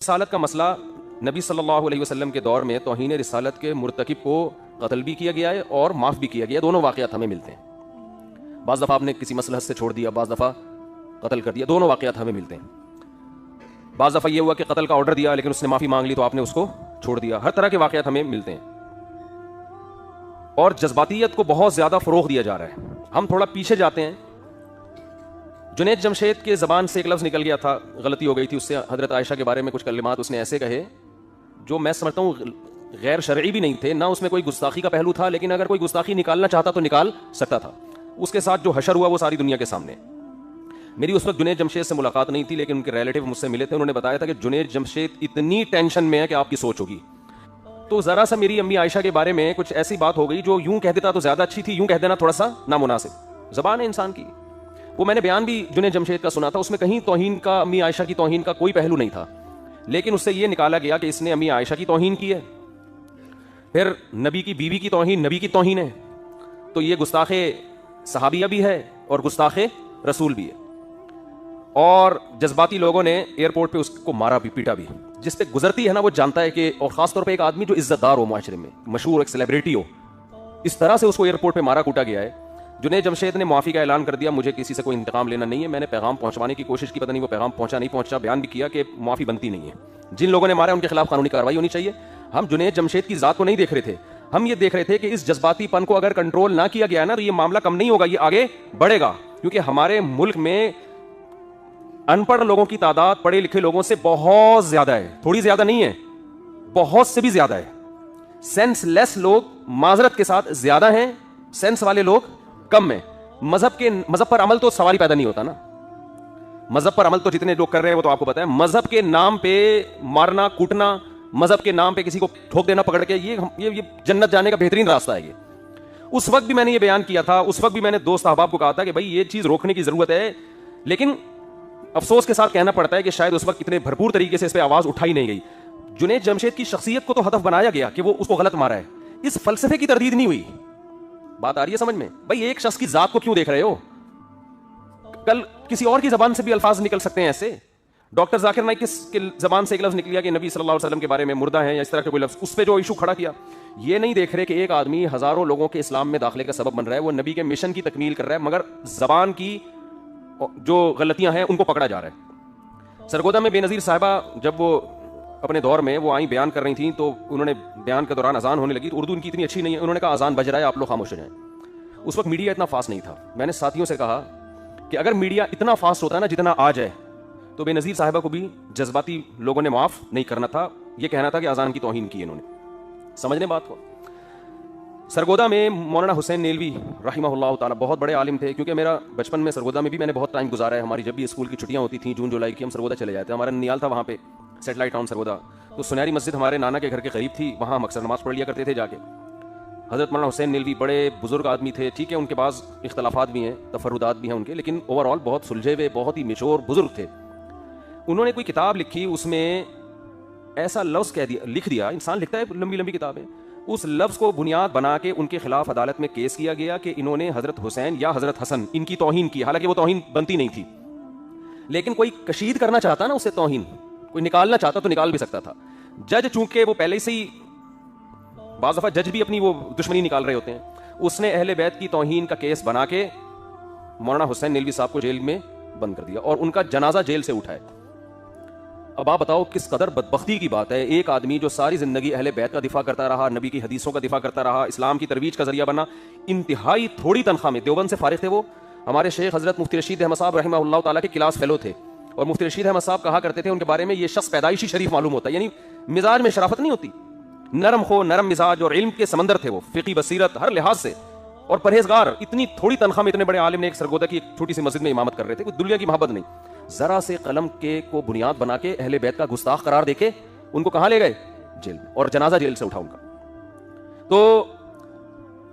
رسالت کا مسئلہ نبی صلی اللہ علیہ وسلم کے دور میں توہین رسالت کے مرتکب کو قتل بھی کیا گیا ہے اور معاف بھی کیا گیا ہے. دونوں واقعات ہمیں ملتے ہیں. بعض دفعہ آپ نے کسی مصلحت سے چھوڑ دیا, بعض دفعہ قتل کر دیا. دونوں واقعات ہمیں ملتے ہیں. بعض دفعہ یہ ہوا کہ قتل کا آرڈر دیا لیکن اس نے معافی مانگ لی تو آپ نے اس کو چھوڑ دیا. ہر طرح کے واقعات ہمیں ملتے ہیں. اور جذباتیت کو بہت زیادہ فروغ دیا جا رہا ہے. ہم تھوڑا پیچھے جاتے ہیں. جنید جمشید کے زبان سے ایک لفظ نکل گیا تھا, غلطی ہو گئی تھی, اس سے حضرت عائشہ کے بارے میں کچھ کلمات اس نے ایسے کہے جو میں سمجھتا ہوں غیر شرعی بھی نہیں تھے, نہ اس میں کوئی گستاخی کا پہلو تھا, لیکن اگر کوئی گستاخی نکالنا چاہتا تو نکال سکتا تھا. اس کے ساتھ جو حشر ہوا وہ ساری دنیا کے سامنے. میری اس وقت جنید جمشید سے ملاقات نہیں تھی, لیکن ان کے ریلیٹیو مجھ سے ملے تھے. انہوں نے بتایا تھا کہ جنید جمشید اتنی ٹینشن میں ہے کہ آپ کی سوچ ہوگی. تو ذرا سا میری امی عائشہ کے بارے میں کچھ ایسی بات ہو گئی جو یوں کہہ دیتا تو زیادہ اچھی تھی, یوں کہہ دینا تھوڑا سا نامناسب. زبان ہے انسان کی. وہ میں نے بیان بھی جنید جمشید کا سنا تھا, اس میں کہیں توہین کا, امی عائشہ کی توہین کا کوئی پہلو نہیں تھا, لیکن اس سے یہ نکالا گیا کہ اس نے امی عائشہ کی توہین کی ہے, پھر نبی کی بیوی کی توہین نبی کی توہین ہے, تو یہ گستاخ صحابیہ بھی ہے اور گستاخ رسول بھی ہے. اور جذباتی لوگوں نے ایئرپورٹ پہ اس کو مارا بھی, پیٹا بھی. جس پہ گزرتی ہے نا وہ جانتا ہے کہ, اور خاص طور پہ ایک آدمی جو عزت دار ہو معاشرے میں, مشہور ایک سیلیبریٹی ہو, اس طرح سے اس کو ایئرپورٹ پہ مارا کوٹا گیا ہے. جنید جمشید نے معافی کا اعلان کر دیا, مجھے کسی سے کوئی انتقام لینا نہیں ہے, میں نے پیغام پہنچوانے کی کوشش کی, پتہ نہیں وہ پیغام پہنچا نہیں پہنچا. بیان بھی کیا کہ معافی بنتی نہیں ہے, جن لوگوں نے مارا ان کے خلاف قانونی کارروائی ہونی چاہیے. ہم جنید جمشید کی ذات کو نہیں دیکھ رہے تھے, ہم یہ دیکھ رہے تھے کہ اس جذباتی پن کو اگر کنٹرول نہ کیا گیا نا تو یہ معاملہ کم نہیں ہوگا, یہ آگے بڑھے گا. کیونکہ ہمارے ملک میں ان پڑھ لوگوں کی تعداد پڑھے لکھے لوگوں سے بہت زیادہ ہے, تھوڑی زیادہ نہیں ہے, بہت سے بھی زیادہ ہے. سینس لیس لوگ معذرت کے ساتھ زیادہ ہیں, سینس والے لوگ کم ہیں. مذہب پر عمل تو سوال ہی پیدا نہیں ہوتا نا. مذہب پر عمل تو جتنے لوگ کر رہے ہیں وہ تو آپ کو پتا ہے. مذہب کے نام پہ مارنا کوٹنا, مذہب کے نام پہ کسی کو ٹھوک دینا پکڑ کے, یہ جنت جانے کا بہترین راستہ ہے. یہ اس وقت بھی میں نے یہ بیان کیا تھا, اس وقت بھی میں نے دوست احباب کو کہا تھا کہ بھائی یہ چیز روکنے کی ضرورت ہے, لیکن افسوس کے ساتھ کہنا پڑتا ہے کہ شاید اس وقت اتنے بھرپور طریقے سے اس پہ آواز اٹھائی نہیں گئی. جنید جمشید کی شخصیت کو تو ہدف بنایا گیا کہ وہ اس کو غلط مارا ہے, اس فلسفے کی تردید نہیں ہوئی. بات آ رہی ہے سمجھ میں؟ بھائی ایک شخص کی ذات کو کیوں دیکھ رہے ہو؟ کل کسی اور کی زبان سے بھی الفاظ نکل سکتے ہیں ایسے. ڈاکٹر ذاکر نائک کی زبان سے ایک لفظ نکل گیا کہ نبی صلی اللہ علیہ وسلم کے بارے میں مردہ ہیں یا اس طرح کا کوئی لفظ, اس پہ جو ایشو کھڑا کیا. یہ نہیں دیکھ رہے کہ ایک آدمی ہزاروں لوگوں کے اسلام میں داخلے کا سبب بن رہا ہے, وہ نبی کے مشن کی تکمیل کر رہا ہے, مگر زبان کی جو غلطیاں ہیں ان کو پکڑا جا رہا ہے. سرگودا میں بے نظیر صاحبہ جب وہ اپنے دور میں وہ آئیں بیان کر رہی تھیں تو انہوں نے بیان کے دوران اذان ہونے لگی, تو اردو ان کی اتنی اچھی نہیں ہے, انہوں نے کہا اذان بج رہا ہے آپ لوگ خاموش ہو جائیں. اس وقت میڈیا اتنا فاسٹ نہیں تھا. میں نے ساتھیوں سے کہا کہ اگر میڈیا اتنا فاسٹ ہوتا ہے نا جتنا آج ہے, تو بے نظیر صاحبہ کو بھی جذباتی لوگوں نے معاف نہیں کرنا تھا, یہ کہنا تھا کہ اذان کی توہین کی انہوں نے. سمجھنے بات کو. سرگودا میں مولانا حسین نیلوی رحمہ اللہ تعالیٰ بہت بڑے عالم تھے, کیونکہ میرا بچپن میں سرگودا میں بھی میں نے بہت ٹائم گزارا ہے. ہماری جب بھی اسکول کی چھٹیاں ہوتی تھیں جون جولائی کی, ہم سرگودا چلے جاتے. ہمارا ننیال تھا وہاں پہ, سیٹلائٹ ٹاؤن سرگودا, تو سنہری مسجد ہمارے نانا کے گھر کے قریب تھی, وہاں ہم اکثر نماز پڑھ لیا کرتے تھے جا کے. حضرت مولانا حسین نیلوی بڑے بزرگ آدمی تھے, ٹھیک ہے ان کے پاس اختلافات بھی ہیں, تفردات بھی ہیں ان کے, لیکن اوور آل بہت سلجھے ہوئے, بہت ہی میچور بزرگ تھے. انہوں نے کوئی کتاب لکھی, اس میں ایسا لفظ لکھ دیا, انسان لکھتا ہے لمبی لمبی کتابیں, اس لفظ کو بنیاد بنا کے ان کے خلاف عدالت میں کیس کیا گیا کہ انہوں نے حضرت حسین یا حضرت حسن ان کی توہین کی. حالانکہ وہ توہین بنتی نہیں تھی, لیکن کوئی کشید کرنا چاہتا نا اسے توہین, کوئی نکالنا چاہتا تو نکال بھی سکتا تھا. جج چونکہ وہ پہلے سے ہی, بعض دفعہ جج بھی اپنی وہ دشمنی نکال رہے ہوتے ہیں, اس نے اہل بیت کی توہین کا کیس بنا کے مولانا حسین نیلوی صاحب کو جیل میں بند کر دیا اور ان کا جنازہ جیل سے اٹھائے. اب آپ بتاؤ کس قدر بدبختی کی بات ہے. ایک آدمی جو ساری زندگی اہل بیت کا دفاع کرتا رہا, نبی کی حدیثوں کا دفاع کرتا رہا, اسلام کی ترویج کا ذریعہ بنا, انتہائی تھوڑی تنخواہ میں, دیوبند سے فارغ تھے وہ. ہمارے شیخ حضرت مفتی رشید احمد صاحب رحمہ اللہ تعالیٰ کے کلاس فیلو تھے, اور مفتی رشید احمد صاحب کہا کرتے تھے ان کے بارے میں, یہ شخص پیدائشی شریف معلوم ہوتا ہے, یعنی مزاج میں شرافت نہیں ہوتی, نرم خو نرم مزاج اور علم کے سمندر تھے وہ, فقی بصیرت ہر لحاظ سے, اور پرہیزگار. اتنی تھوڑی تنخواہ میں اتنے بڑے عالم نے ایک سرگودا کی ایک چھوٹی سی مسجد میں امامت کر رہے تھے, کوئی دنیا کی محبت نہیں. ذرا سے قلم کے کو بنیاد بنا کے اہل بیت کا گستاخ قرار دے کے ان کو کہاں لے گئے؟ جیل میں, اور جنازہ جیل سے اٹھا ان کا. تو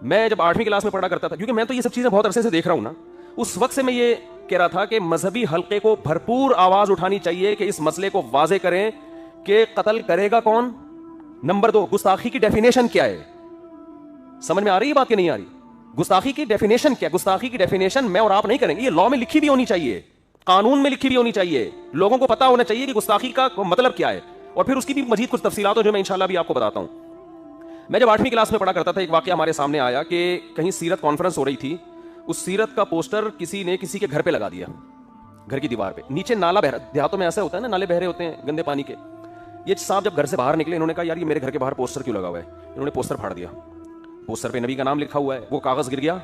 میں جب 8ویں کلاس میں پڑھا کرتا تھا, کیونکہ میں تو یہ سب چیزیں بہت عرصے سے دیکھ رہا ہوں نا, اس وقت سے میں یہ کہہ رہا تھا کہ مذہبی حلقے کو بھرپور آواز اٹھانی چاہیے کہ اس مسئلے کو واضح کریں کہ قتل کرے گا کون. نمبر 2, گستاخی کی ڈیفینیشن کیا ہے؟ سمجھ میں آ رہی ہے بات کہ نہیں آ رہی؟ گستاخی کی ڈیفینیشن کیا؟ گستاخی کی ڈیفینیشن میں اور آپ نہیں کریں گے, یہ لاء میں لکھی بھی ہونی چاہیے, قانون میں لکھی بھی ہونی چاہیے, لوگوں کو پتا ہونا چاہیے کہ گستاخی کا مطلب کیا ہے. اور پھر اس کی بھی مزید کچھ تفصیلات جو میں انشاءاللہ بھی آپ کو بتاتا ہوں. میں جب 8ویں کلاس میں پڑھا کرتا تھا ایک واقعہ ہمارے سامنے آیا کہ کہیں سیرت کانفرنس ہو رہی تھی, اس سیرت کا پوسٹر کسی نے کسی کے گھر پہ لگا دیا, گھر کی دیوار پہ, نیچے نالا بہ رہا, دیہاتوں میں ایسا ہوتا ہے نا نالے بہ رہے ہوتے ہیں گندے پانی کے. یہ صاحب جب گھر سے باہر نکلے انہوں نے کہا یار یہ میرے گھر کے باہر پوسٹر کیوں لگا ہوا ہے, انہوں نے پوسٹر پھاڑ دیا, پوسٹر پہ نبی کا نام لکھا ہوا ہے, وہ کاغذ گر گیا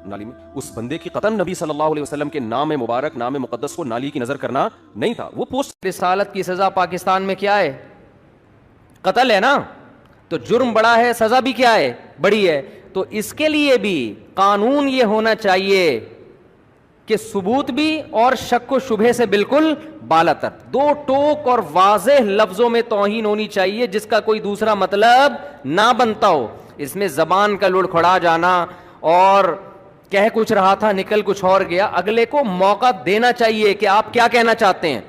نالی میں. اس بندے کی قطعاً نبی صلی اللہ علیہ وسلم کے نام مبارک نام مقدس کو نالی کی نظر کرنا نہیں تھا, وہ پوسٹ. رسالت کی سزا پاکستان میں کیا ہے؟ قتل ہے نا, تو جرم بڑا ہے, سزا بھی کیا ہے؟ بڑی ہے. تو اس کے لیے بھی قانون یہ ہونا چاہیے کہ ثبوت بھی اور شک و شبہ سے بالکل بالاتر, دو ٹوک اور واضح لفظوں میں توہین ہونی چاہیے جس کا کوئی دوسرا مطلب نہ بنتا ہو. اس میں زبان کا لڑکھڑا جانا اور کہہ کچھ رہا تھا نکل کچھ اور گیا, اگلے کو موقع دینا چاہیے کہ آپ کیا کہنا چاہتے ہیں.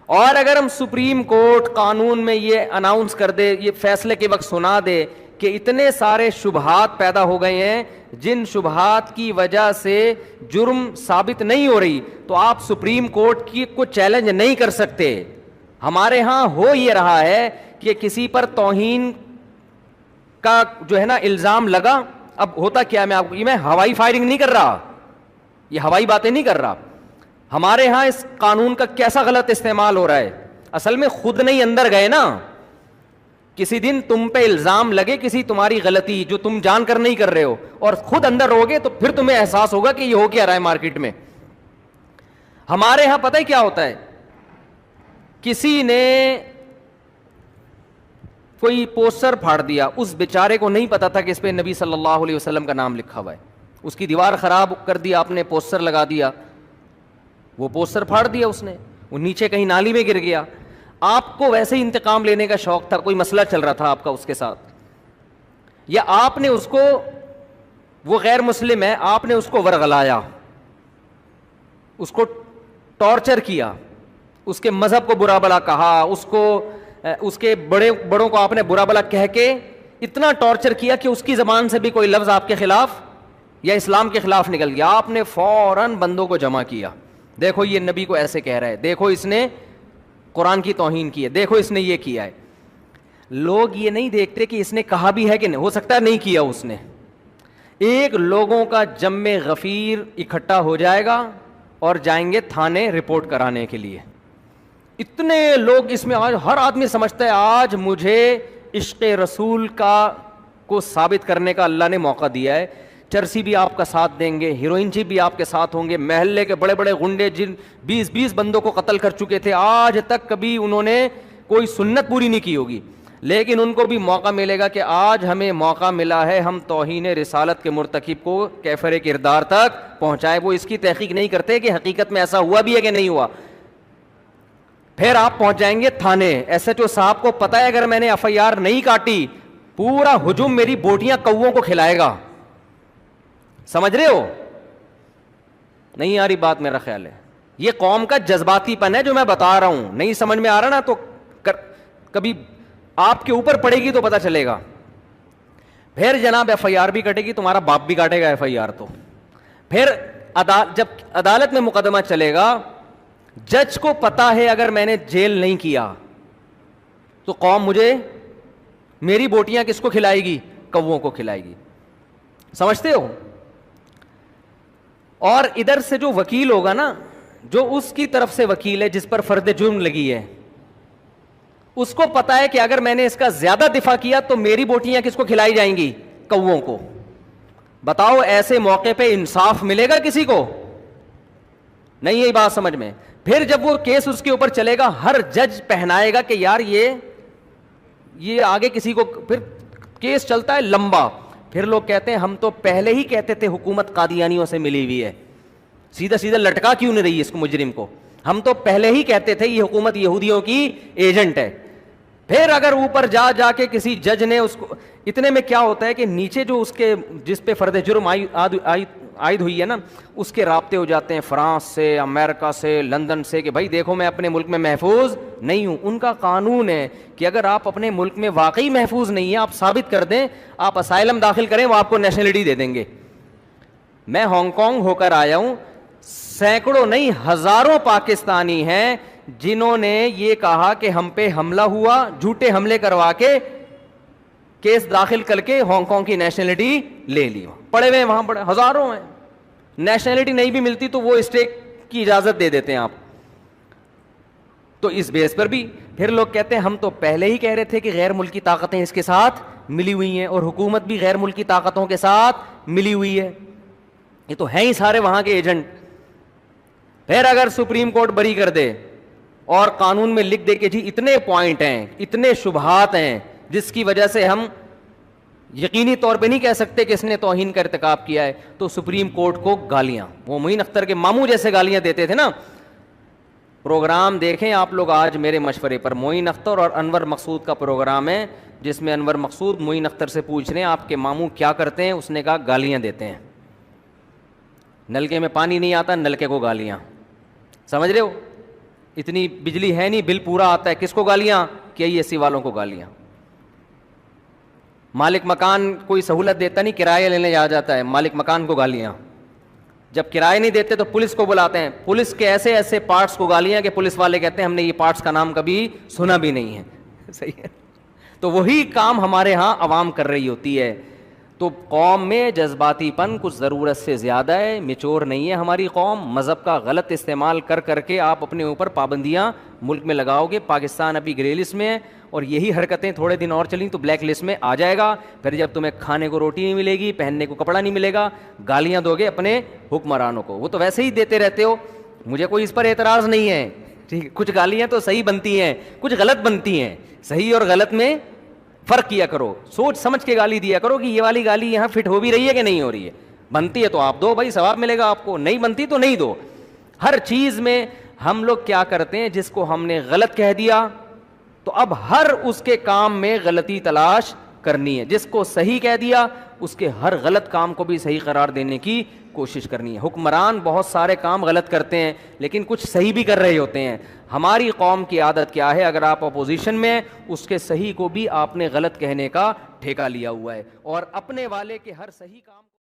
اور اگر ہم سپریم کورٹ قانون میں یہ اناؤنس کر دے, یہ فیصلے کے وقت سنا دے کہ اتنے سارے شبہات پیدا ہو گئے ہیں جن شبہات کی وجہ سے جرم ثابت نہیں ہو رہی, تو آپ سپریم کورٹ کی کو چیلنج نہیں کر سکتے. ہمارے ہاں ہو یہ رہا ہے کہ کسی پر توہین کا جو ہے نا الزام لگا, اب ہوتا کیا, میں آپ کو, یہ میں ہوائی فائرنگ نہیں کر رہا, یہ ہوائی باتیں نہیں کر رہا. ہمارے ہاں اس قانون کا کیسا غلط استعمال ہو رہا ہے, اصل میں خود نہیں اندر گئے نا. کسی دن تم پہ الزام لگے کسی تمہاری غلطی جو تم جان کر نہیں کر رہے ہو, اور خود اندر رہوگے تو پھر تمہیں احساس ہوگا کہ یہ ہو کیا رہا ہے مارکیٹ میں. ہمارے ہاں پتہ ہے کیا ہوتا ہے, کسی نے کوئی پوسٹر پھاڑ دیا, اس بیچارے کو نہیں پتا تھا کہ اس پہ نبی صلی اللہ علیہ وسلم کا نام لکھا ہوا ہے, اس کی دیوار خراب کر دی آپ نے, پوسٹر لگا دیا, وہ پوسٹر پھاڑ دیا اس نے, وہ نیچے کہیں نالی میں گر گیا. آپ کو ویسے ہی انتقام لینے کا شوق تھا, کوئی مسئلہ چل رہا تھا آپ کا اس کے ساتھ, یا آپ نے اس کو, وہ غیر مسلم ہے, آپ نے اس کو ورغلایا, اس کو ٹارچر کیا, اس کے مذہب کو برا بلا کہا, اس کے بڑوں کو آپ نے برا بلا کہہ کے اتنا ٹارچر کیا کہ اس کی زبان سے بھی کوئی لفظ آپ کے خلاف یا اسلام کے خلاف نکل گیا. آپ نے فوراً بندوں کو جمع کیا, دیکھو یہ نبی کو ایسے کہہ رہا ہے, دیکھو اس نے قرآن کی توہین کی ہے, دیکھو اس نے یہ کیا ہے. لوگ یہ نہیں دیکھتے کہ اس نے کہا بھی ہے کہ نہیں, ہو سکتا ہے نہیں کیا اس نے. ایک لوگوں کا جم غفیر اکٹھا ہو جائے گا اور جائیں گے تھانے رپورٹ کرانے کے لیے. اتنے لوگ اس میں, آج ہر آدمی سمجھتا ہے آج مجھے عشق رسول کو ثابت کرنے کا اللہ نے موقع دیا ہے. چرسی بھی آپ کا ساتھ دیں گے, ہیروئن جی بھی آپ کے ساتھ ہوں گے, محلے کے بڑے بڑے غنڈے جن 20 بندوں کو قتل کر چکے تھے, آج تک کبھی انہوں نے کوئی سنت پوری نہیں کی ہوگی, لیکن ان کو بھی موقع ملے گا کہ آج ہمیں موقع ملا ہے ہم توہین رسالت کے مرتکب کو کیفر کردار تک پہنچائے. وہ اس کی تحقیق نہیں کرتے کہ حقیقت میں ایسا ہوا بھی ہے کہ نہیں ہوا. پھر آپ پہنچ جائیں گے تھانے, ایس ایچ او صاحب کو پتا ہے اگر میں نے ایف آئی آر نہیں کاٹی پورا ہجوم میری بوٹیاں کووں کو کھلائے گا. سمجھ رہے ہو نہیں آ رہی بات؟ میرا خیال ہے یہ قوم کا جذباتی پن ہے جو میں بتا رہا ہوں. نہیں سمجھ میں آ رہا نا تو کبھی آپ کے اوپر پڑے گی تو پتا چلے گا. پھر جناب ایف آئی آر بھی کٹے گی, تمہارا باپ بھی کاٹے گا ایف آئی آر. تو پھر جب عدالت میں مقدمہ چلے گا, جج کو پتا ہے اگر میں نے جیل نہیں کیا تو قوم مجھے, میری بوٹیاں کس کو کھلائے گی؟ کووں کو کھلائے گی. سمجھتے ہو؟ اور ادھر سے جو وکیل ہوگا نا, جو اس کی طرف سے وکیل ہے جس پر فرد جرم لگی ہے, اس کو پتا ہے کہ اگر میں نے اس کا زیادہ دفاع کیا تو میری بوٹیاں کس کو کھلائی جائیں گی؟ کووں کو. بتاؤ ایسے موقع پہ انصاف ملے گا کسی کو؟ نہیں, یہی بات سمجھ میں. پھر جب وہ کیس اس کے اوپر چلے گا, ہر جج پہنائے گا کہ یار یہ آگے کسی کو, پھر کیس چلتا ہے لمبا. پھر لوگ کہتے ہیں ہم تو پہلے ہی کہتے تھے حکومت قادیانیوں سے ملی ہوئی ہے, سیدھا سیدھا لٹکا کیوں نہیں رہی اس کو مجرم کو؟ ہم تو پہلے ہی کہتے تھے یہ حکومت یہودیوں کی ایجنٹ ہے. پھر اگر اوپر جا کے کسی جج نے اس کو, اتنے میں کیا ہوتا ہے کہ نیچے جو اس کے جس پہ فرد جرم عائد ہوئی ہے نا, اس کے رابطے ہو جاتے ہیں فرانس سے, امریکہ سے, لندن سے, کہ بھائی دیکھو میں اپنے ملک میں محفوظ نہیں ہوں. ان کا قانون ہے کہ اگر آپ اپنے ملک میں واقعی محفوظ نہیں ہیں, آپ ثابت کر دیں, آپ اسائلم داخل کریں, وہ آپ کو نیشنلٹی دے دیں گے. میں ہانگ کانگ ہو کر آیا ہوں, سینکڑوں نہیں ہزاروں پاکستانی ہیں جنہوں نے یہ کہا کہ ہم پہ حملہ ہوا, جھوٹے حملے کروا کے کیس داخل کر کے ہانگ کانگ کی نیشنلٹی لے لی. پڑے ہوئے وہاں پڑے ہزاروں ہیں, نیشنلٹی نہیں بھی ملتی تو وہ اسٹے کی اجازت دے دیتے ہیں آپ. تو اس بیس پر بھی پھر لوگ کہتے ہیں ہم تو پہلے ہی کہہ رہے تھے کہ غیر ملکی طاقتیں اس کے ساتھ ملی ہوئی ہیں, اور حکومت بھی غیر ملکی طاقتوں کے ساتھ ملی ہوئی ہے, یہ تو ہیں ہی سارے وہاں کے ایجنٹ. پھر اگر سپریم کورٹ بری کر دے اور قانون میں لکھ دے کہ جی اتنے پوائنٹ ہیں, اتنے شبہات ہیں جس کی وجہ سے ہم یقینی طور پہ نہیں کہہ سکتے کہ اس نے توہین کا ارتکاب کیا ہے, تو سپریم کورٹ کو گالیاں, وہ معین اختر کے ماموں جیسے گالیاں دیتے تھے نا. پروگرام دیکھیں آپ لوگ آج میرے مشورے پر, معین اختر اور انور مقصود کا پروگرام ہے, جس میں انور مقصود معین اختر سے پوچھ رہے ہیں آپ کے ماموں کیا کرتے ہیں. اس نے کہا گالیاں دیتے ہیں, نلکے میں پانی نہیں آتا, نلکے کو گالیاں. سمجھ رہے ہو, اتنی بجلی ہے نہیں, بل پورا آتا ہے, کس کو گالیاں, کہ ای ایس سی والوں کو گالیاں. مالک مکان کوئی سہولت دیتا نہیں, کرایہ لینے آ جاتا ہے, مالک مکان کو گالیاں. جب کرایہ نہیں دیتے تو پولیس کو بلاتے ہیں, پولیس کے ایسے ایسے پارٹس کو گالیاں کہ پولیس والے کہتے ہیں ہم نے یہ پارٹس کا نام کبھی سنا بھی نہیں ہے. صحیح ہے, تو وہی کام ہمارے ہاں عوام کر رہی ہوتی ہے. تو قوم میں جذباتی پن کچھ ضرورت سے زیادہ ہے, میچور نہیں ہے ہماری قوم. مذہب کا غلط استعمال کر کر کے آپ اپنے اوپر پابندیاں ملک میں لگاؤ گے. پاکستان ابھی گرے لسٹ میں ہے, اور یہی حرکتیں تھوڑے دن اور چلیں تو بلیک لسٹ میں آ جائے گا. پھر جب تمہیں کھانے کو روٹی نہیں ملے گی, پہننے کو کپڑا نہیں ملے گا, گالیاں دو گے اپنے حکمرانوں کو. وہ تو ویسے ہی دیتے رہتے ہو, مجھے کوئی اس پر اعتراض نہیں ہے. ٹھیک, کچھ گالیاں تو صحیح بنتی ہیں, کچھ غلط بنتی ہیں. صحیح اور غلط میں فرق کیا کرو, سوچ سمجھ کے گالی دیا کرو کہ یہ والی گالی یہاں فٹ ہو بھی رہی ہے کہ نہیں ہو رہی ہے. بنتی ہے تو آپ دو بھائی, ثواب ملے گا آپ کو, نہیں بنتی تو نہیں دو. ہر چیز میں ہم لوگ کیا کرتے ہیں, جس کو ہم نے غلط کہہ دیا تو اب ہر اس کے کام میں غلطی تلاش کرنی ہے, جس کو صحیح کہہ دیا اس کے ہر غلط کام کو بھی صحیح قرار دینے کی کوشش کرنی ہے. حکمران بہت سارے کام غلط کرتے ہیں لیکن کچھ صحیح بھی کر رہے ہوتے ہیں. ہماری قوم کی عادت کیا ہے, اگر آپ اپوزیشن میں اس کے صحیح کو بھی آپ نے غلط کہنے کا ٹھیکہ لیا ہوا ہے, اور اپنے والے کے ہر صحیح کام